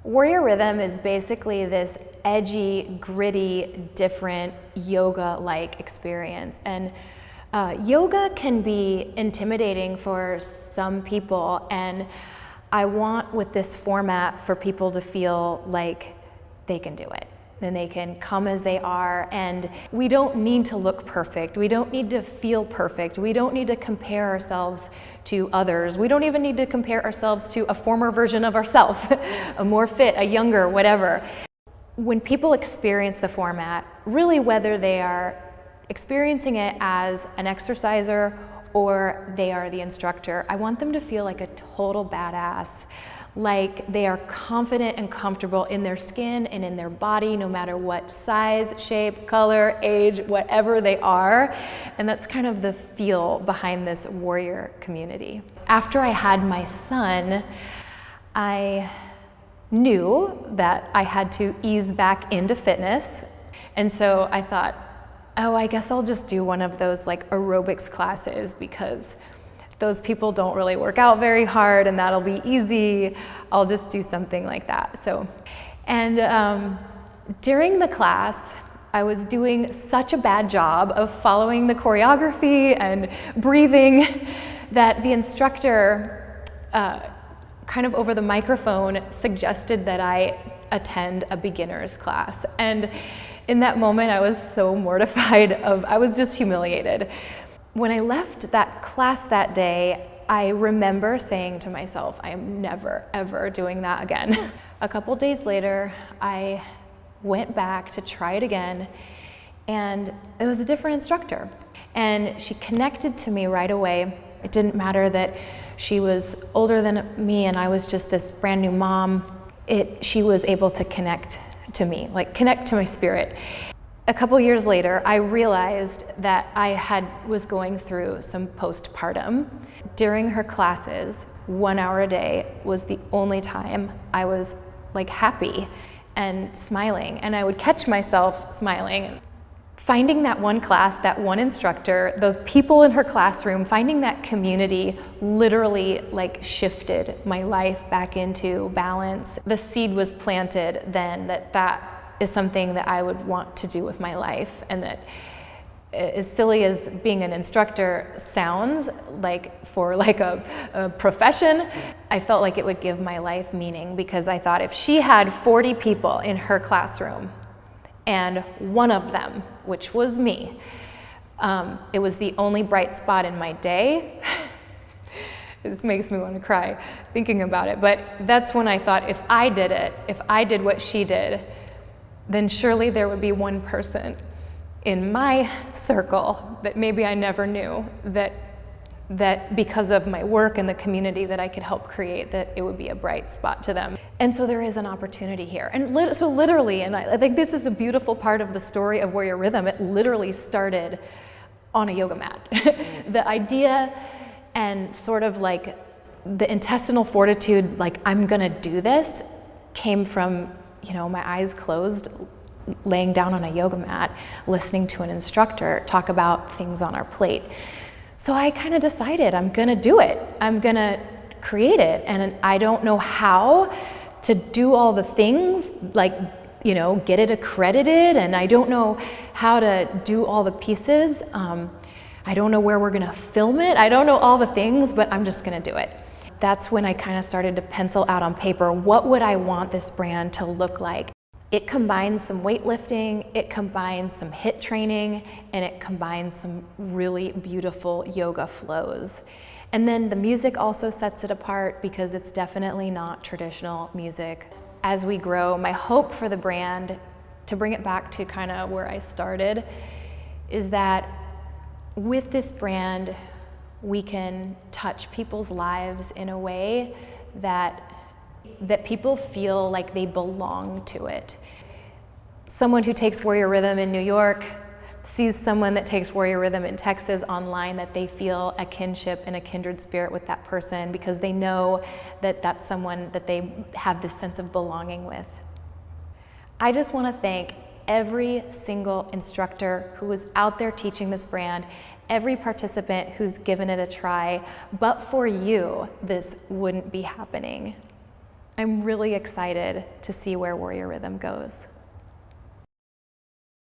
Warrior Rhythm is basically this edgy, gritty, different yoga-like experience. And yoga can be intimidating for some people, and I want with this format for people to feel like they can do it. Then they can come as they are, and we don't need to look perfect. We don't need to feel perfect. We don't need to compare ourselves to others. We don't even need to compare ourselves to a former version of ourselves, a more fit, a younger, whatever. When people experience the format, really whether they are experiencing it as an exerciser or they are the instructor, I want them to feel like a total badass, like they are confident and comfortable in their skin and in their body, no matter what size, shape, color, age, whatever they are. And that's kind of the feel behind this warrior community. After I had my son, I knew that I had to ease back into fitness. And so I thought, oh, I guess I'll just do one of those like aerobics classes, because those people don't really work out very hard and that'll be easy. I'll just do something like that. During the class, I was doing such a bad job of following the choreography and breathing that the instructor kind of over the microphone suggested that I attend a beginner's class. And in that moment, I was so mortified I was just humiliated. When I left that class that day, I remember saying to myself, I am never, ever doing that again. A couple days later, I went back to try it again, and it was a different instructor. And she connected to me right away. It didn't matter that she was older than me and I was just this brand new mom. She was able to connect to me, like connect to my spirit. A couple years later, I realized that I was going through some postpartum. During her classes, 1 hour a day was the only time I was like happy and smiling, and I would catch myself smiling. Finding that one class, that one instructor, the people in her classroom, finding that community literally like shifted my life back into balance. The seed was planted then that is something that I would want to do with my life, and that as silly as being an instructor sounds like for like a profession, I felt like it would give my life meaning, because I thought if she had 40 people in her classroom and one of them, which was me, it was the only bright spot in my day. This makes me want to cry thinking about it, but that's when I thought if I did it, if I did what she did, then surely there would be one person in my circle that maybe I never knew that because of my work and the community that I could help create, that it would be a bright spot to them. And so there is an opportunity here. And so literally, and I think this is a beautiful part of the story of Warrior Rhythm, it literally started on a yoga mat. The idea and sort of like the intestinal fortitude, like I'm gonna do this, came from my eyes closed, laying down on a yoga mat, listening to an instructor talk about things on our plate. So I kind of decided I'm gonna do it. I'm gonna create it. And I don't know how to do all the things, like, get it accredited, and I don't know how to do all the pieces. I don't know where we're gonna film it. I don't know all the things, but I'm just gonna do it. That's when I kind of started to pencil out on paper, what would I want this brand to look like? It combines some weightlifting, it combines some HIIT training, and it combines some really beautiful yoga flows. And then the music also sets it apart, because it's definitely not traditional music. As we grow, my hope for the brand, to bring it back to kind of where I started, is that with this brand, we can touch people's lives in a way that people feel like they belong to it. Someone who takes Warrior Rhythm in New York sees someone that takes Warrior Rhythm in Texas online, that they feel a kinship and a kindred spirit with that person, because they know that that's someone that they have this sense of belonging with. I just want to thank every single instructor who is out there teaching this brand, every participant who's given it a try. But for you, this wouldn't be happening. I'm really excited to see where Warrior Rhythm goes.